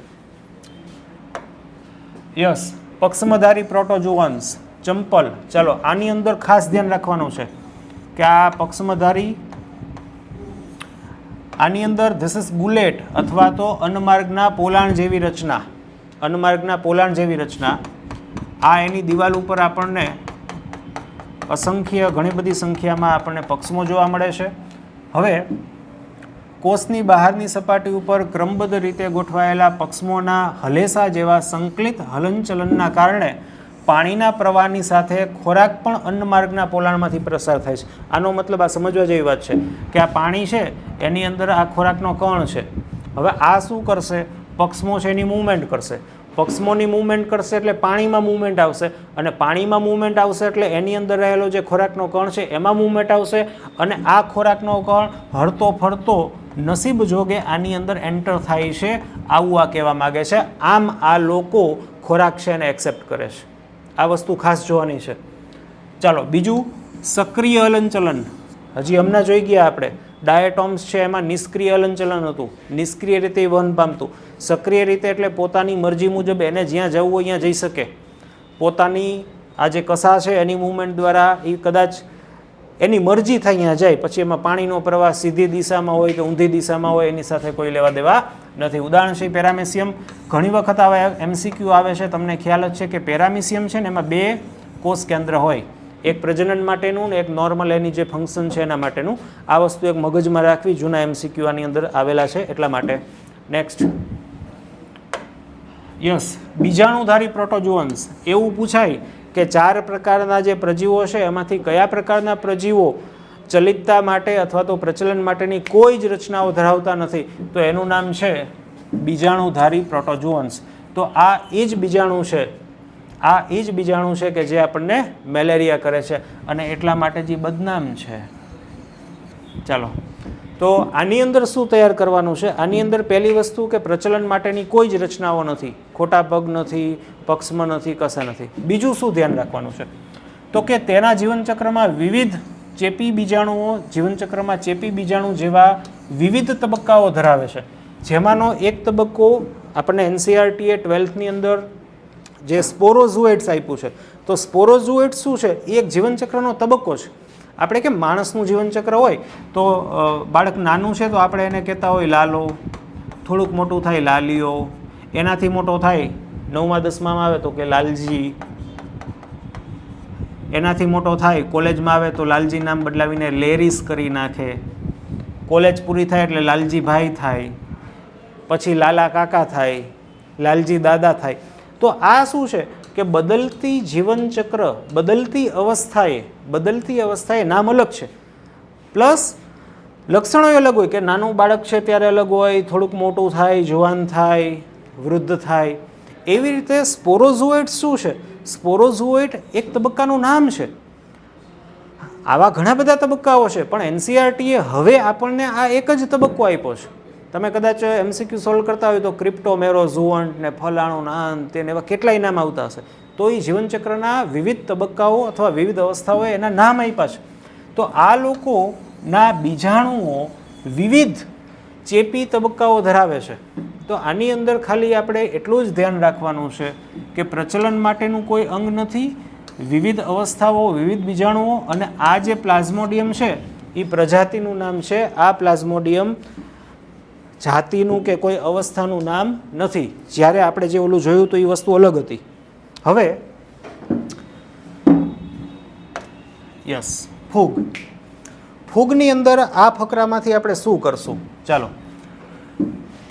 યસ, પક્ષમધારી પ્રોટોજુઅન્સ, ચંપલ. ચાલો, આની અંદર ખાસ ધ્યાન રાખવાનું છે કે આ પક્ષમધારી, આની અંદર ધીસ ઇઝ બુલેટ અથવા તો અન્નમાર્ગના પોલાણ જેવી રચના. અન્નમાર્ગના પોલાણ જેવી રચના. આ એની દિવાલ ઉપર આપણને અસંખ્ય, ઘણી બધી સંખ્યામાં આપણને પક્ષમો જોવા મળે છે. હવે કોષની બહારની સપાટી ઉપર ક્રમબદ્ધ રીતે ગોઠવાયેલા પક્ષમોના હલેસા જેવા સંકલિત હલનચલનના કારણે પાણીના પ્રવાહની સાથે ખોરાક પણ અન્નમાર્ગના પોલાણમાંથી પ્રસાર થાય છે. આનો મતલબ આ સમજવા જેવી વાત છે કે આ પાણી છે એની અંદર આ ખોરાકનો કણ છે હવે આ શું કરશે? પક્ષમો છે એની મૂવમેન્ટ કરશે. પક્ષમોની મૂવમેન્ટ કરશે એટલે પાણીમાં મૂવમેન્ટ આવશે, અને પાણીમાં મૂવમેન્ટ આવશે એટલે એની અંદર રહેલો જે ખોરાકનો કણ છે એમાં મૂવમેન્ટ આવશે, અને આ ખોરાકનો કણ હરતો ફરતો નસીબ જોગે આની અંદર એન્ટર થાય છે. આવું આ કહેવા માગે છે. આમ આ લોકો ખોરાક છે એને એક્સેપ્ટ કરે છે. આ વસ્તુ ખાસ જોવાની છે. ચાલો બીજું, સક્રિય હલનચલન. હજી હમણાં જોઈ ગયા આપણે ડાયટોમ્સ છે એમાં નિષ્ક્રિય હલનચલન હતું, નિષ્ક્રિય રીતે વહન પામતું. સક્રિય રીતે એટલે પોતાની મરજી મુજબ એને જ્યાં જવું હોય ત્યાં જઈ શકે. પોતાની આ જે કસા છે એની મૂવમેન્ટ દ્વારા એ કદાચ એની મરજી થાય ત્યાં જાય. પછી એમાં પાણીનો પ્રવાહ સીધી દિશામાં હોય કે ઊંધી દિશામાં હોય એની સાથે કોઈ લેવા દેવા નથી. ઉદાહરણ છે પેરામેસિયમ. ઘણી વખત આવા MCQ આવે છે, તમને ખ્યાલ જ છે કે પેરામેસિયમ છે ને એમાં 2 કોષ કેન્દ્ર હોય, એક પ્રજનન માટેનું ને એક નોર્મલ એની જે ફંક્શન છે એના માટેનું. આ વસ્તુ એક મગજમાં રાખવી, જૂના MCQ આની અંદર આવેલા છે એટલા માટે. નેક્સ્ટ, યસ, બીજાણુધારી પ્રોટોઝોઅન્સ. એવું પૂછાય કે 4 પ્રકારના જે પ્રજીવો છે એમાંથી કયા પ્રકારના પ્રજીવો ચલિતતા માટે અથવા તો પ્રચલન માટેની કોઈ જ રચનાઓ ધરાવતા નથી, તો એનું નામ છે બીજાણુધારી પ્રોટોઝોઅન્સ. તો આ એ જ બીજાણુ છે, આ એ જ બીજાણુ છે કે જે આપણને મેલેરિયા કરે છે અને એટલા માટે જે બદનામ છે. ચાલો, તો આની અંદર શું તૈયાર કરવાનું છે? આની અંદર પહેલી વસ્તુ કે પ્રચલન માટેની કોઈ જ રચનાઓ નથી, ખોટા પગ નથી, પક્ષમ નથી, કશા નથી. બીજું શું ધ્યાન રાખવાનું છે? તો કે તેના જીવનચક્રમાં વિવિધ ચેપી બીજાણુઓ, જીવનચક્રમાં ચેપી બીજાણુ જેવા વિવિધ તબક્કાઓ ધરાવે છે. જેમાંનો એક તબક્કો આપણને NCERT 12થની અંદર જે સ્પોરોઝોઇટ્સ આપ્યું છે. તો સ્પોરોઝોઇટ્સ શું છે? એ એક જીવનચક્રનો તબક્કો છે. આપણે કેમ માણસનું જીવનચક્ર હોય તો બાળક નાનું છે તો આપણે એને કહેતા હોય લાલો, થોડુંક મોટું થાય લાલીઓ, એનાથી મોટો થાય 9મા 10મામાં આવે તો કે લાલજી, એનાથી મોટો થાય કોલેજમાં આવે તો લાલજી નામ બદલાવીને લેરીસ કરી નાખે, કોલેજ પૂરી થાય એટલે લાલજી ભાઈ થાય, પછી લાલા કાકા થાય, લાલજી દાદા થાય. તો આ શું છે કે બદલતી જીવનચક્ર, બદલતી અવસ્થાએ નામ અલગ છે, પ્લસ લક્ષણો અલગ હોય કે નાનું બાળક છે ત્યારે અલગ હોય, થોડુંક મોટું થાય, જુવાન થાય, વૃદ્ધ થાય. એવી રીતે સ્પોરોઝોઇટ શું છે? સ્પોરોઝોઇટ એક તબક્કાનું નામ છે. આવા ઘણા બધા તબક્કાઓ છે, પણ NCERTએ હવે આપણને આ એક જ તબક્કો આપ્યો છે. તમે કદાચ MCQ સોલ્વ કરતા હોય તો ક્રિપ્ટોમેરોઝોઅન્ટ ને ફલાણું નામ તેને એવા કેટલાય નામ આવતા હશે. તો એ જીવનચક્રના વિવિધ તબક્કાઓ અથવા વિવિધ અવસ્થાઓએ એના નામ આપ્યા છે. તો આ લોકોના બીજાણુઓ વિવિધ ચેપી તબક્કાઓ ધરાવે છે. તો આની અંદર ખાલી આપણે એટલું જ ધ્યાન રાખવાનું છે કે પ્રચલન માટેનું કોઈ અંગ નથી, વિવિધ અવસ્થાઓ, વિવિધ બીજાણુઓ, અને આ જે પ્લાઝ્મોડિયમ છે એ પ્રજાતિનું નામ છે. આ પ્લાઝ્મોડિયમ જાતિનું કે કોઈ અવસ્થાનું નામ નથી. જ્યારે આપણે જે ઓલું જોયું તો એ વસ્તુ અલગ હતી. હવે યસ, ફૂગની અંદર આ ફકરામાંથી આપણે શું કરશું? ચાલો,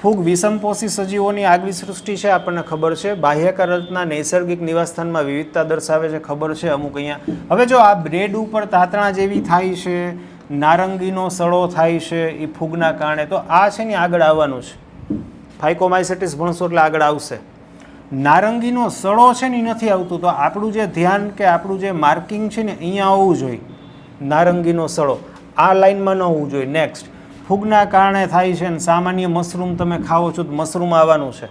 ફૂગ વિષમપોષી સજીવોની આગવી સૃષ્ટિ છે, આપણને ખબર છે. બાહ્યકાર રચના નૈસર્ગિક નિવાસસ્થાનમાં વિવિધતા દર્શાવે છે, ખબર છે અમુક અહીંયા. હવે જો આ બ્રેડ ઉપર તાતણા જેવી થાય છે, નારંગીનો સડો થાય છે એ ફૂગના કારણે, તો આ છે ને આગળ આવવાનું છે. ફાઇકોમાઇસેટિસ ભણશો એટલે આગળ આવશે. નારંગીનો સડો છે ને એ નથી આવતું, તો આપણું જે ધ્યાન કે આપણું જે માર્કિંગ છે ને અહીંયા આવવું જોઈએ. નારંગીનો સડો આ લાઇનમાં ન હોવું જોઈએ. નેક્સ્ટ, ફૂગના કારણે થાય છે ને સામાન્ય મશરૂમ તમે ખાઓ છો તો મશરૂમ આવવાનું છે.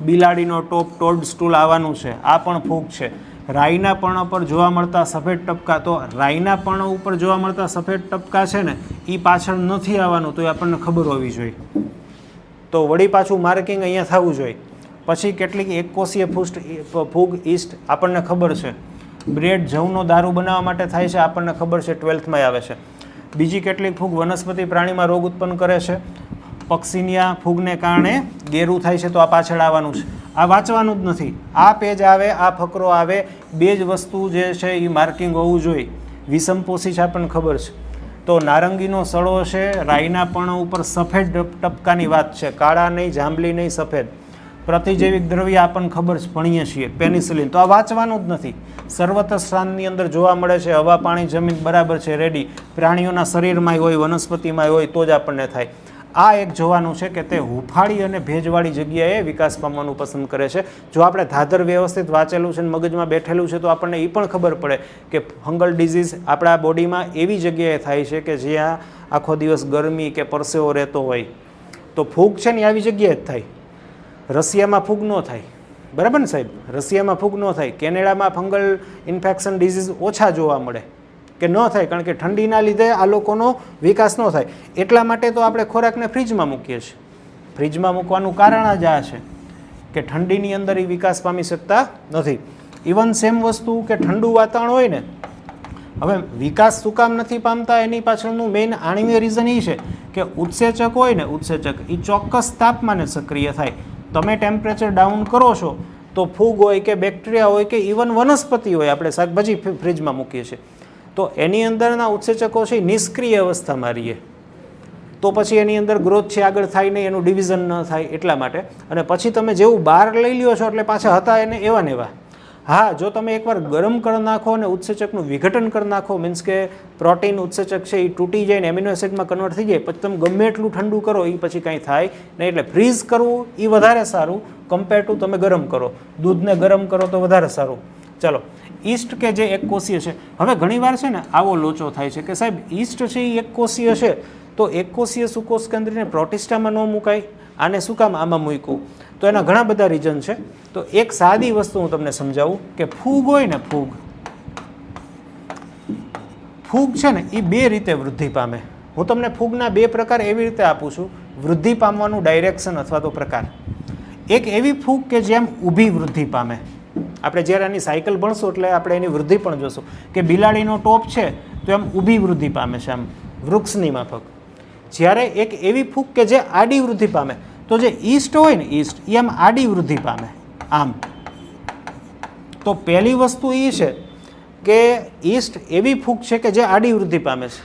બિલાડીનો ટોપ, ટોડ સ્ટૂલ આવવાનું છે, આ પણ ફૂગ છે. રાઈના પર્ણ પર જોવા મળતા સફેદ ટપકા, તો રાઈના પર્ણ ઉપર જોવા મળતા સફેદ ટપકા છે ને એ પાછળ નથી આવવાનું, તો એ આપણને ખબર હોવી જોઈએ. તો વળી પાછું માર્કિંગ અહીંયા થવું જોઈએ. પછી કેટલીક એકકોષીય ફૂગ ઈસ્ટ, આપણને ખબર છે. બ્રેડ જવનો દારૂ બનાવવા માટે થાય છે, આપણને ખબર છે, 12થમાં આવે છે. બીજી કેટલીક ફૂગ વનસ્પતિ પ્રાણીમાં રોગ ઉત્પન્ન કરે છે. પક્ષીનિયા ફૂગને કારણે ગેરું થાય છે, તો આ પાછળ આવવાનું છે. આ વાંચવાનું જ નથી, આ પેજ આવે, આ ફકરો આવે, 2 જ વસ્તુ જે છે એ માર્કિંગ હોવું જોઈએ. વિષમપોષી છે આપણને ખબર છે. તો નારંગીનો સડો છે, રાઈના પર્ણ ઉપર સફેદ ટપકાની વાત છે, કાળા નહીં, જાંબલી નહીં, સફેદ. પ્રતિજૈવિક દ્રવ્ય આપણને ખબર છે, ભણીએ છીએ, પેનિસિલિન, તો આ વાંચવાનું જ નથી. સર્વત્ર સ્થાનની અંદર જોવા મળે છે, હવા, પાણી, જમીન બરાબર છે, રેડી. પ્રાણીઓના શરીરમાં હોય, વનસ્પતિમાં હોય તો જ આપણને થાય. આ એક જોવાનું છે કે તે હુંફાળી અને ભેજવાળી જગ્યાએ વિકાસ પામવાનું પસંદ કરે છે. જો આપણે ધાધર વ્યવસ્થિત વાંચેલું છે અને મગજમાં બેઠેલું છે તો આપણને એ પણ ખબર પડે કે ફંગલ ડિઝીઝ આપણા બોડીમાં એવી જગ્યાએ થાય છે કે જ્યાં આખો દિવસ ગરમી કે પરસેવો રહેતો હોય. તો ફૂગ છે ને આવી જગ્યાએ જ થાય. રશિયામાં ફૂગ ન થાય, બરાબર ને સાહેબ? રશિયામાં ફૂગ ન થાય. કેનેડામાં ફંગલ ઇન્ફેક્શન ડિઝીઝ ઓછા જોવા મળે કે ન થાય, કારણ કે ઠંડીના લીધે આ લોકોનો વિકાસ ન થાય. એટલા માટે તો આપણે ખોરાકને ફ્રીજમાં મૂકીએ છીએ. ફ્રીજમાં મૂકવાનું કારણ જ આ છે કે ઠંડીની અંદર એ વિકાસ પામી શકતા નથી. ઇવન સેમ વસ્તુ કે ઠંડુ વાતાવરણ હોય ને, હવે વિકાસ શું કામ નથી પામતા એની પાછળનું મેઇન આણ્વીય રીઝન એ છે કે ઉત્સેચક હોય ને, ઉત્સેચક એ ચોક્કસ તાપમાને સક્રિય થાય. તમે ટેમ્પરેચર ડાઉન કરો છો તો ફૂગ હોય કે બેક્ટેરિયા હોય કે ઇવન વનસ્પતિ હોય, આપણે શાકભાજી ફ્રીજમાં મૂકીએ છીએ તો એની અંદરના ઉત્સેચકો છે નિષ્ક્રિય અવસ્થામાં રહીએ, તો પછી એની અંદર ગ્રોથ છે આગળ થાય નહીં, એનું ડિવિઝન ન થાય એટલા માટે. અને પછી તમે જેવું બહાર લઈ લ્યો છો એટલે પાછા હતા એને એવા ને એવા. હા, જો તમે એકવાર ગરમ કરી નાખો અને ઉત્સેચકનું વિઘટન કરી નાખો, મીન્સ કે પ્રોટીન ઉત્સેચક છે એ તૂટી જાય ને એમિનો એસિડમાં કન્વર્ટ થઈ જાય, પછી તમે ગમે એટલું ઠંડુ કરો એ પછી કાંઈ થાય નહીં. એટલે ફ્રીઝ કરવું એ વધારે સારું કમ્પેર ટુ તમે ગરમ કરો. દૂધને ગરમ કરો તો વધારે સારું. ચલો, ઈસ્ટ કે જે એક કોષીય છે. હવે ઘણીવાર છે ને આવો લોચો થાય છે કે સાહેબ ઈસ્ટ છે એ એક કોષીય છે તો એક કોષીય સુકોષ કેન્દ્રને પ્રોટિસ્ટામાં ન મુકાય, આને શું કામ આમાં મૂક્યું? તો એના ઘણા બધા રીઝન છે. તો એક સાદી વસ્તુ હું તમને સમજાવું કે ફૂગ હોય ને, ફૂગ છે ને એ બે રીતે વૃદ્ધિ પામે. હું તમને ફૂગના બે પ્રકાર એવી રીતે આપું છું, વૃદ્ધિ પામવાનું ડાયરેક્શન અથવા તો પ્રકાર. એક એવી ફૂગ કે જેમ ઊભી વૃદ્ધિ પામે. આપણે જ્યારે આની સાયકલ ભણશું એટલે આપણે એની વૃદ્ધિ પણ જોશું કે બિલાડીનો ટોપ છે તો એમ ઊભી વૃદ્ધિ પામે છે, આમ વૃક્ષની માફક. જ્યારે એક એવી ફૂગ કે જે આડી વૃદ્ધિ પામે, તો જે ઈસ્ટ હોય ને, ઈસ્ટ એ આમ આડી વૃદ્ધિ પામે આમ. તો પહેલી વસ્તુ એ છે કે ઈસ્ટ એવી ફૂગ છે કે જે આડી વૃદ્ધિ પામે છે.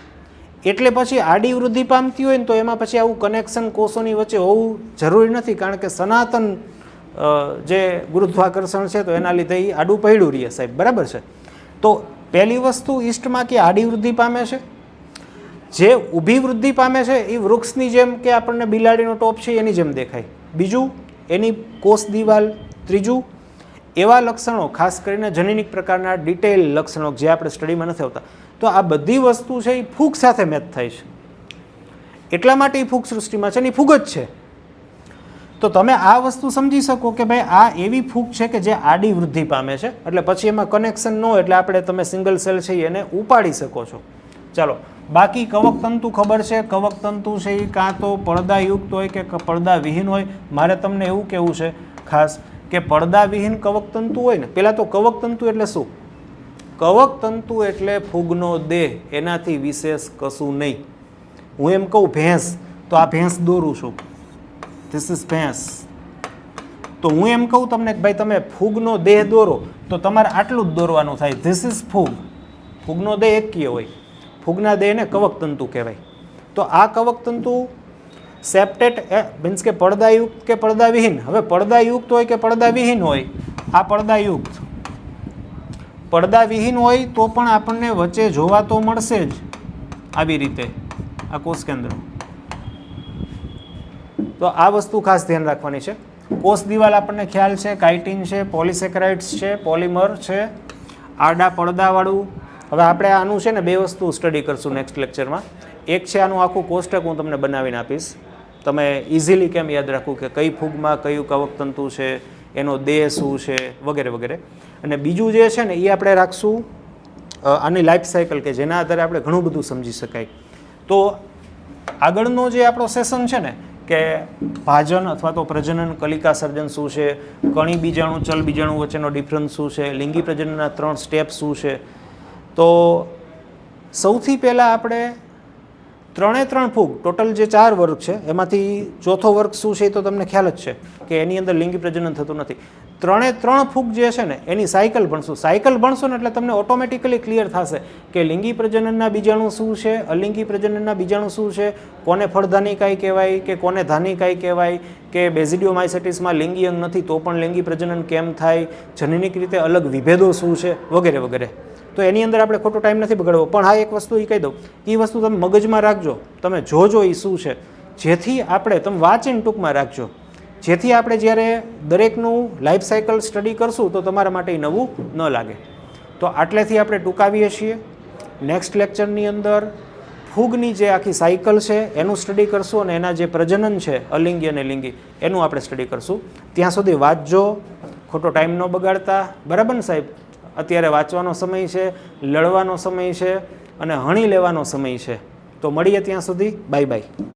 એટલે પછી આડી વૃદ્ધિ પામતી હોય ને તો એમાં પછી આવું કનેક્શન કોષોની વચ્ચે હોવું જરૂરી નથી, કારણ કે સનાતન જે ગુરુત્વાકર્ષણ છે તો એના લીધે એ આડું પડ્યું રહીએ સાહેબ, બરાબર છે? તો પહેલી વસ્તુ ઈસ્ટમાં કે આડી વૃદ્ધિ પામે છે. જે ઊભી વૃદ્ધિ પામે છે એ વૃક્ષની જેમ કે આપણને બિલાડીનો ટોપ છે એની જેમ દેખાય. બીજું એની કોષ દિવાલ. ત્રીજું એવા લક્ષણો, ખાસ કરીને જનીનિક પ્રકારના ડિટેલ લક્ષણો જે આપણે સ્ટડીમાં નથી આવતા. તો આ બધી વસ્તુ છે એ ફૂગ સાથે મેચ થાય છે. એટલા માટે એ ફૂગ સૃષ્ટિમાં છે ને એ ફૂગ જ છે. તો તમે આ વસ્તુ સમજી શકો કે ભાઈ આ એવી ફૂગ છે કે જે આડી વૃદ્ધિ પામે છે, એટલે પછી એમાં કનેક્શન ન હોય એટલે આપણે તમે સિંગલ સેલ છે એને ઉપાડી શકો છો. ચાલો, બાકી કવકતંતુ ખબર છે. કવકતંતુ છે એ કાં તો પડદાયુક્ત હોય કે પડદાવિહીન હોય. મારે તમને એવું કહેવું છે ખાસ કે પડદાવિહીન કવકતંતુ હોય ને, પહેલાં તો કવકતંતુ એટલે શું? કવકતંતુ એટલે ફૂગનો દેહ, એનાથી વિશેષ કશું નહીં. હું એમ કહું ભેંસ, તો આ ભેંસ દોરું છું, ધીસ ઇઝ ભેંસ. તો હું એમ કહું તમને કે ભાઈ તમે ફૂગનો દેહ દોરો તો તમારે આટલું જ દોરવાનું થાય, ધીસ ઇઝ ફૂગ. ફૂગનો દેહ એકીય હોય. ફૂગના દેહને કવકતંતુ કહેવાય. તો આ કવકતંતુ સેપ્ટેટ મીન્સ કે પડદાયુક્ત કે પડદાવિહીન. હવે પડદાયુક્ત હોય કે પડદાવિહીન હોય, આ પડદાયુક્ત. પડદાવિહીન હોય તો પણ આપણને વચ્ચે જોવા તો મળશે જ આવી રીતે આ કોષ કેન્દ્ર. તો આ વસ્તુ ખાસ ધ્યાન રાખવાની છે. કોષ દિવાલ આપણને ખ્યાલ છે, કાઇટિન છે, પોલિસેકેરાઇડ્સ છે, પોલિમર છે, આડા પડદાવાળું. હવે આપણે આનું છે ને બે વસ્તુ સ્ટડી કરશું નેક્સ્ટ લેક્ચરમાં. એક છે આનું આખું કોષ્ટક હું તમને બનાવીને આપીશ, તમે ઇઝીલી કેમ યાદ રાખવું કે કઈ ફૂગમાં કયું કવકતંતુ છે, એનો દેહ શું છે, વગેરે વગેરે. અને બીજું જે છે ને એ આપણે રાખશું આની લાઈફ સાયકલ, કે જેના આધારે આપણે ઘણું બધું સમજી શકાય. તો આગળનો જે આપણો સેશન છે ને કે ભાજન અથવા તો પ્રજનન, કલિકા સર્જન શું છે, કણી બીજાણુ, ચલ બીજાણુ વચ્ચેનો ડિફરન્સ શું છે, લિંગી પ્રજનનના 3 સ્ટેપ શું છે. તો સૌથી પહેલાં આપણે 3 ફૂગ, ટોટલ જે 4 વર્ગ છે એમાંથી ચોથો વર્ગ શું છે એ તો તમને ખ્યાલ જ છે કે એની અંદર લિંગી પ્રજનન થતું નથી. 3 ફૂગ જે છે ને એની સાયકલ ભણશું. સાયકલ ભણશો ને એટલે તમને ઓટોમેટિકલી ક્લિયર થશે કે લિંગી પ્રજનનના બીજાણુ શું છે, અલિંગી પ્રજનનના બીજાણુ શું છે, કોને ફળધાનિકાય કહેવાય કે કોને ધાનિકાય કહેવાય, કે બેઝિડિયોમાઇસેટિસમાં લિંગી અંગ નથી તો પણ લિંગી પ્રજનન કેમ થાય, જનનિક રીતે અલગ વિભેદો શું છે, વગેરે વગેરે. તો એની અંદર આપણે ખોટો ટાઈમ નથી બગાડવો. પણ હા, એક વસ્તુ એ કહી દઉં, એ વસ્તુ તમે મગજમાં રાખજો, તમે જોજો એ શું છે. જેથી આપણે તમે વાંચીને ટૂંકમાં રાખજો, જેથી આપણે જ્યારે દરેકનું લાઈફ સાયકલ સ્ટડી કરશું તો તમારા માટે નવું ન લાગે. તો આટલેથી આપણે ટૂંકાવીએ છીએ. નેક્સ્ટ લેક્ચરની અંદર ફૂગની જે આખી સાયકલ છે એનું સ્ટડી કરશું અને એના જે પ્રજનન છે અલિંગી અને લિંગી એનું આપણે સ્ટડી કરશું. ત્યાં સુધી વાંચજો, ખોટો ટાઈમ ન બગાડતા. બરાબર ને સાહેબ? અત્યારે વાંચવાનો સમય છે, લડવાનો સમય છે અને હણી લેવાનો સમય છે. તો મળીએ ત્યાં સુધી. Bye bye.